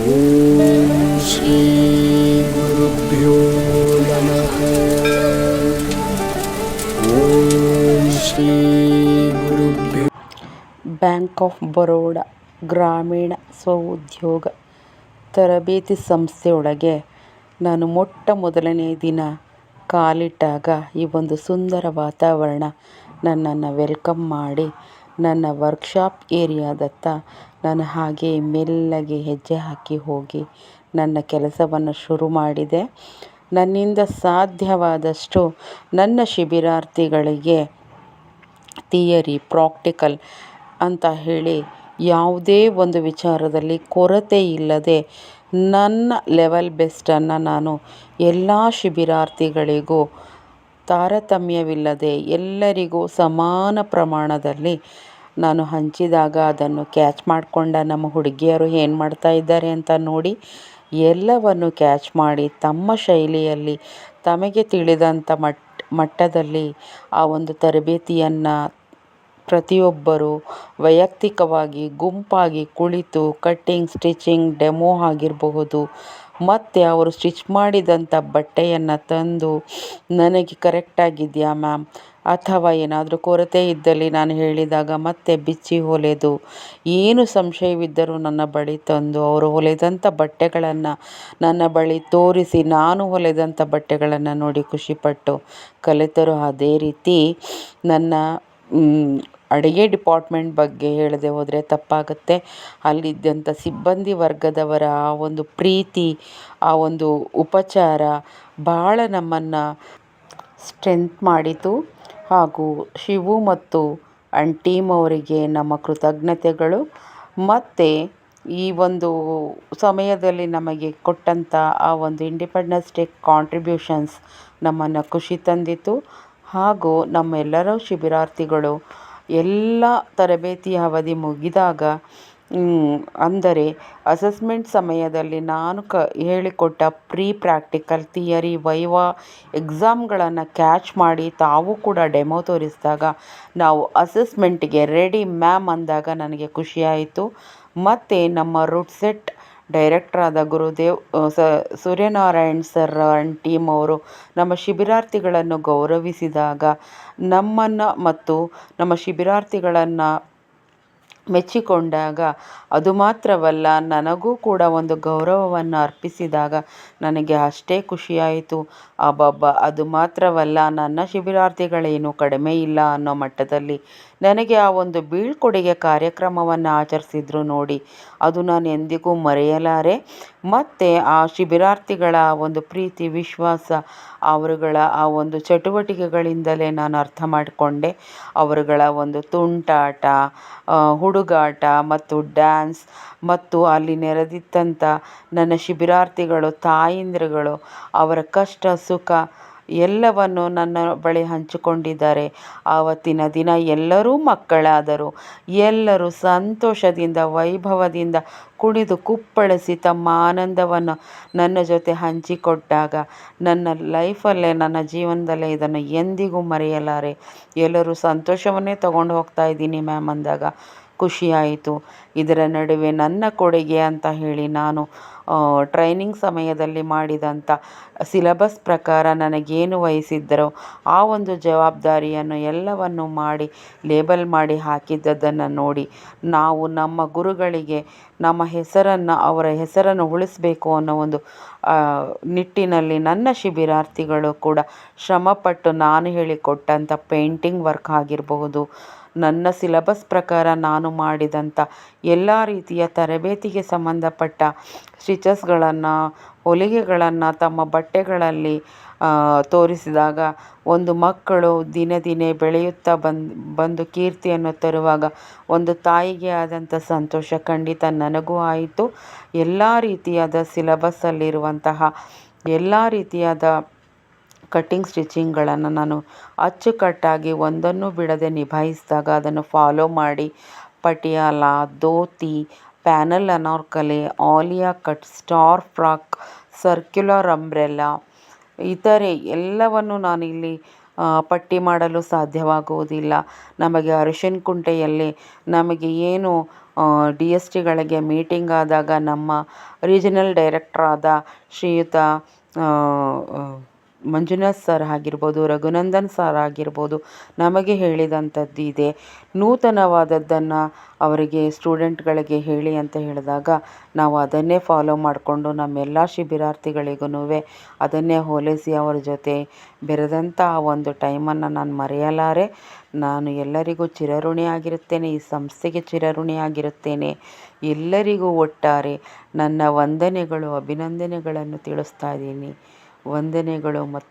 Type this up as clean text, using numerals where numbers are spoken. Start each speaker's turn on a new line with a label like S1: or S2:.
S1: ಓಂ ಶ್ರೀ ಗುರುಭ್ಯೋ ನಮಃ. ಓಂ ಶ್ರೀ ಗುರುಭ್ಯೋ.
S2: ಬ್ಯಾಂಕ್ ಆಫ್ ಬರೋಡ ಗ್ರಾಮೀಣ ಸ್ವಉದ್ಯೋಗ ತರಬೇತಿ ಸಂಸ್ಥೆಯೊಳಗೆ ನಾನು ಮೊಟ್ಟ ಮೊದಲನೇ ದಿನ ಕಾಲಿಟ್ಟಾಗ ಈ ಒಂದು ಸುಂದರ ವಾತಾವರಣ ನನ್ನನ್ನು ವೆಲ್ಕಮ್ ಮಾಡಿ ನನ್ನ ವರ್ಕ್ಶಾಪ್ ಏರಿಯಾದತ್ತ ನಾನು ಹಾಗೆ ಮೆಲ್ಲಗೆ ಹೆಜ್ಜೆ ಹಾಕಿ ಹೋಗಿ ನನ್ನ ಕೆಲಸವನ್ನು ಶುರು ಮಾಡಿದೆ. ನನ್ನಿಂದ ಸಾಧ್ಯವಾದಷ್ಟು ನನ್ನ ಶಿಬಿರಾರ್ಥಿಗಳಿಗೆ ಥಿಯರಿ, ಪ್ರಾಕ್ಟಿಕಲ್ ಅಂತ ಹೇಳಿ ಯಾವುದೇ ಒಂದು ವಿಚಾರದಲ್ಲಿ ಕೊರತೆ ಇಲ್ಲದೆ ನನ್ನ ಲೆವೆಲ್ ಬೆಸ್ಟನ್ನು ನಾನು ಎಲ್ಲ ಶಿಬಿರಾರ್ಥಿಗಳಿಗೂ ತಾರತಮ್ಯವಿಲ್ಲದೆ ಎಲ್ಲರಿಗೂ ಸಮಾನ ಪ್ರಮಾಣದಲ್ಲಿ ನಾನು ಹಂಚಿದಾಗ ಅದನ್ನು ಕ್ಯಾಚ್ ಮಾಡಿಕೊಂಡ ನಮ್ಮ ಹುಡುಗಿಯರು ಏನು ಮಾಡ್ತಾ ಇದ್ದಾರೆ ಅಂತ ನೋಡಿ ಎಲ್ಲವನ್ನು ಕ್ಯಾಚ್ ಮಾಡಿ ತಮ್ಮ ಶೈಲಿಯಲ್ಲಿ ತಮಗೆ ತಿಳಿದಂಥ ಮಟ್ಟದಲ್ಲಿ ಆ ಒಂದು ತರಬೇತಿಯನ್ನು ಪ್ರತಿಯೊಬ್ಬರು ವೈಯಕ್ತಿಕವಾಗಿ ಗುಂಪಾಗಿ ಕುಳಿತು ಕಟ್ಟಿಂಗ್, ಸ್ಟಿಚಿಂಗ್, ಡೆಮೋ ಆಗಿರಬಹುದು, ಮತ್ತು ಅವರು ಸ್ಟಿಚ್ ಮಾಡಿದಂಥ ಬಟ್ಟೆಯನ್ನು ತಂದು ನನಗೆ ಕರೆಕ್ಟಾಗಿದೆಯಾ ಮ್ಯಾಮ್ ಅಥವಾ ಏನಾದರೂ ಕೊರತೆ ಇದ್ದಲ್ಲಿ ನಾನು ಹೇಳಿದಾಗ ಮತ್ತೆ ಬಿಚ್ಚಿ ಹೊಲೆದು ಏನು ಸಂಶಯವಿದ್ದರೂ ನನ್ನ ಬಳಿ ತಂದು ಅವರು ಹೊಲೆದಂಥ ಬಟ್ಟೆಗಳನ್ನು ನನ್ನ ಬಳಿ ತೋರಿಸಿ ನಾನು ಹೊಲೆದಂಥ ಬಟ್ಟೆಗಳನ್ನು ನೋಡಿ ಖುಷಿಪಟ್ಟು ಕಲಿತರು. ಅದೇ ರೀತಿ ನನ್ನ ಅಡುಗೆ ಡಿಪಾರ್ಟ್ಮೆಂಟ್ ಬಗ್ಗೆ ಹೇಳದೆ ಹೋದರೆ ತಪ್ಪಾಗುತ್ತೆ. ಅಲ್ಲಿದ್ದಂಥ ಸಿಬ್ಬಂದಿ ವರ್ಗದವರ ಆ ಒಂದು ಪ್ರೀತಿ, ಆ ಒಂದು ಉಪಚಾರ ಭಾಳ ನಮ್ಮನ್ನು ಸ್ಟ್ರೆಂತ್ ಮಾಡಿತು. ಹಾಗೂ ಶಿವು ಮತ್ತು ಟೀಮ್ ಅವರಿಗೆ ನಮ್ಮ ಕೃತಜ್ಞತೆಗಳು. ಮತ್ತು ಈ ಒಂದು ಸಮಯದಲ್ಲಿ ನಮಗೆ ಕೊಟ್ಟಂಥ ಆ ಒಂದು ಇಂಡಿಪೆಂಡೆನ್ಸ್ ಡೇ ಕಾಂಟ್ರಿಬ್ಯೂಷನ್ಸ್ ನಮ್ಮನ್ನು ಖುಷಿ ತಂದಿತು. ಹಾಗೂ ನಮ್ಮೆಲ್ಲರ ಶಿಬಿರಾರ್ಥಿಗಳು ಎಲ್ಲ ತರಬೇತಿಯ ಅವಧಿ ಮುಗಿದಾಗ ಅಂದರೆ ಅಸೆಸ್ಮೆಂಟ್ ಸಮಯದಲ್ಲಿ ನಾನು ಹೇಳಿಕೊಟ್ಟ ಪ್ರೀ ಪ್ರಾಕ್ಟಿಕಲ್, ಥಿಯರಿ, ವೈವಾ ಎಕ್ಸಾಮ್ಗಳನ್ನು ಕ್ಯಾಚ್ ಮಾಡಿ ತಾವು ಕೂಡ ಡೆಮೋ ತೋರಿಸಿದಾಗ ನಾವು ಅಸೆಸ್ಮೆಂಟಿಗೆ ರೆಡಿ ಮ್ಯಾಮ್ ಅಂದಾಗ ನನಗೆ ಖುಷಿಯಾಯಿತು. ಮತ್ತು ನಮ್ಮ ರೂಟ್ಸೆಟ್ ಡೈರೆಕ್ಟ್ರಾದ ಗುರುದೇವ್ ಸೂರ್ಯನಾರಾಯಣ್ ಸರ್ ಟೀಮ್ ಅವರು ನಮ್ಮ ಶಿಬಿರಾರ್ಥಿಗಳನ್ನು ಗೌರವಿಸಿದಾಗ ನಮ್ಮನ್ನು ಮತ್ತು ನಮ್ಮ ಶಿಬಿರಾರ್ಥಿಗಳನ್ನು ಮೆಚ್ಚಿಕೊಂಡಾಗ ಅದು ಮಾತ್ರವಲ್ಲ, ನನಗೂ ಕೂಡ ಒಂದು ಗೌರವವನ್ನು ಅರ್ಪಿಸಿದಾಗ ನನಗೆ ಅಷ್ಟೇ ಖುಷಿಯಾಯಿತು. ಅಬ್ಬಬ್ಬಾ, ಅದು ಮಾತ್ರವಲ್ಲ, ನನ್ನ ಶಿಬಿರಾರ್ಥಿಗಳೇನು ಕಡಿಮೆ ಇಲ್ಲ ಅನ್ನೋ ಮಟ್ಟದಲ್ಲಿ ನನಗೆ ಆ ಒಂದು ಬೀಳ್ಕೊಡುಗೆ ಕಾರ್ಯಕ್ರಮವನ್ನು ಆಚರಿಸಿದ್ರು ನೋಡಿ, ಅದು ನಾನು ಎಂದಿಗೂ ಮರೆಯಲಾರೆ. ಮತ್ತು ಆ ಶಿಬಿರಾರ್ಥಿಗಳ ಒಂದು ಪ್ರೀತಿ, ವಿಶ್ವಾಸ, ಅವರುಗಳ ಆ ಒಂದು ಚಟುವಟಿಕೆಗಳಿಂದಲೇ ನಾನು ಅರ್ಥ ಮಾಡಿಕೊಂಡೆ. ಅವರುಗಳ ಒಂದು ತುಂಟಾಟ, ಹುಡುಗಾಟ ಮತ್ತು ಡ್ಯಾನ್ಸ್ ಮತ್ತು ಅಲ್ಲಿ ನೆರೆದಿದ್ದಂಥ ನನ್ನ ಶಿಬಿರಾರ್ಥಿಗಳು, ತಾಯಂದಿರುಗಳು ಅವರ ಕಷ್ಟ ಸುಖ ಎಲ್ಲವನ್ನು ನನ್ನ ಬಳಿ ಹಂಚಿಕೊಂಡಿದ್ದಾರೆ. ಆವತ್ತಿನ ದಿನ ಎಲ್ಲರೂ ಮಕ್ಕಳಾದರು. ಎಲ್ಲರೂ ಸಂತೋಷದಿಂದ ವೈಭವದಿಂದ ಕುಣಿದು ಕುಪ್ಪಳಿಸಿ ತಮ್ಮ ಆನಂದವನ್ನು ನನ್ನ ಜೊತೆ ಹಂಚಿಕೊಟ್ಟಾಗ ನನ್ನ ಲೈಫಲ್ಲೇ, ನನ್ನ ಜೀವನದಲ್ಲೇ ಇದನ್ನು ಎಂದಿಗೂ ಮರೆಯಲಾರೆ. ಎಲ್ಲರೂ ಸಂತೋಷವನ್ನೇ ತಗೊಂಡು ಹೋಗ್ತಾ ಇದ್ದೀನಿ ಮ್ಯಾಮ್ ಅಂದಾಗ ಖುಷಿಯಾಯಿತು. ಇದರ ನಡುವೆ ನನ್ನ ಕೊಡುಗೆ ಅಂತ ಹೇಳಿ ನಾನು ಟ್ರೈನಿಂಗ್ ಸಮಯದಲ್ಲಿ ಮಾಡಿದಂಥ ಸಿಲಬಸ್ ಪ್ರಕಾರ ನನಗೇನು ವಹಿಸಿದ್ದರೋ ಆ ಒಂದು ಜವಾಬ್ದಾರಿಯನ್ನು ಎಲ್ಲವನ್ನು ಮಾಡಿ ಲೇಬಲ್ ಮಾಡಿ ಹಾಕಿದ್ದದನ್ನು ನೋಡಿ ನಾವು ನಮ್ಮ ಗುರುಗಳಿಗೆ ನಮ್ಮ ಹೆಸರನ್ನು, ಅವರ ಹೆಸರನ್ನು ಉಳಿಸಬೇಕು ಅನ್ನೋ ಒಂದು ನಿಟ್ಟಿನಲ್ಲಿ ನನ್ನ ಶಿಬಿರಾರ್ಥಿಗಳು ಕೂಡ ಶ್ರಮಪಟ್ಟು ನಾನು ಹೇಳಿಕೊಟ್ಟಂಥ ಪೇಂಟಿಂಗ್ ವರ್ಕ್ ಆಗಿರಬಹುದು, ನನ್ನ ಸಿಲಬಸ್ ಪ್ರಕಾರ ನಾನು ಮಾಡಿದಂಥ ಎಲ್ಲ ರೀತಿಯ ತರಬೇತಿಗೆ ಸಂಬಂಧಪಟ್ಟ ಸ್ಟಿಚಸ್ಗಳನ್ನು, ಹೊಲಿಗೆಗಳನ್ನು ತಮ್ಮ ಬಟ್ಟೆಗಳಲ್ಲಿ ತೋರಿಸಿದಾಗ ಒಂದು ಮಕ್ಕಳು ದಿನೇ ದಿನೇ ಬೆಳೆಯುತ್ತಾ ಬಂದು ಕೀರ್ತಿಯನ್ನು ತರುವಾಗ ಒಂದು ತಾಯಿಗೆ ಆದಂಥ ಸಂತೋಷ ಖಂಡಿತ ನನಗೂ ಆಯಿತು. ಎಲ್ಲ ರೀತಿಯಾದ ಸಿಲಬಸ್ಸಲ್ಲಿರುವಂತಹ ಎಲ್ಲ ರೀತಿಯಾದ ಕಟ್ಟಿಂಗ್, ಸ್ಟಿಚಿಂಗ್ಗಳನ್ನು ನಾನು ಅಚ್ಚುಕಟ್ಟಾಗಿ ಒಂದನ್ನು ಬಿಡದೆ ನಿಭಾಯಿಸಿದಾಗ ಅದನ್ನು ಫಾಲೋ ಮಾಡಿ Patiala, dhoti, panel Anarkali, Alia cut, star frock, circular umbrella ಇತರೆ ಎಲ್ಲವನ್ನು ನಾನಿಲ್ಲಿ ಪಟ್ಟಿ ಮಾಡಲು ಸಾಧ್ಯವಾಗುವುದಿಲ್ಲ. ನಮಗೆ ಅರಿಶಿನ ಕುಂಟೆಯಲ್ಲಿ ನಮಗೆ ಏನು ಡಿ ಎಸ್ ಟಿಗಳಿಗೆ ಮೀಟಿಂಗ್ ಆದಾಗ ನಮ್ಮ ರೀಜನಲ್ ಡೈರೆಕ್ಟರ್ ಆದ ಶ್ರೀಯುತ ಮಂಜುನಾಥ್ ಸರ್ ಆಗಿರ್ಬೋದು, ರಘುನಂದನ್ ಸರ್ ಆಗಿರ್ಬೋದು, ನಮಗೆ ಹೇಳಿದಂಥದ್ದು ಇದೆ. ನೂತನವಾದದ್ದನ್ನು ಅವರಿಗೆ ಸ್ಟೂಡೆಂಟ್ಗಳಿಗೆ ಹೇಳಿ ಅಂತ ಹೇಳಿದಾಗ ನಾವು ಅದನ್ನೇ ಫಾಲೋ ಮಾಡಿಕೊಂಡು ನಮ್ಮೆಲ್ಲ ಶಿಬಿರಾರ್ಥಿಗಳಿಗೂ ಅದನ್ನೇ ಹೋಲಿಸಿ ಅವರ ಜೊತೆ ಬೆರೆದಂಥ ಆ ಒಂದು ಟೈಮನ್ನು ನಾನು ಮರೆಯಲಾರೆ. ನಾನು ಎಲ್ಲರಿಗೂ ಚಿರಋಣಿಯಾಗಿರುತ್ತೇನೆ, ಈ ಸಂಸ್ಥೆಗೆ ಚಿರಋಣಿಯಾಗಿರುತ್ತೇನೆ. ಎಲ್ಲರಿಗೂ ಒಟ್ಟಾರೆ ನನ್ನ ವಂದನೆಗಳು, ಅಭಿನಂದನೆಗಳನ್ನು ತಿಳಿಸ್ತಾ ಇದ್ದೀನಿ. ವಂದನೆಗಳು ಮತ್ತು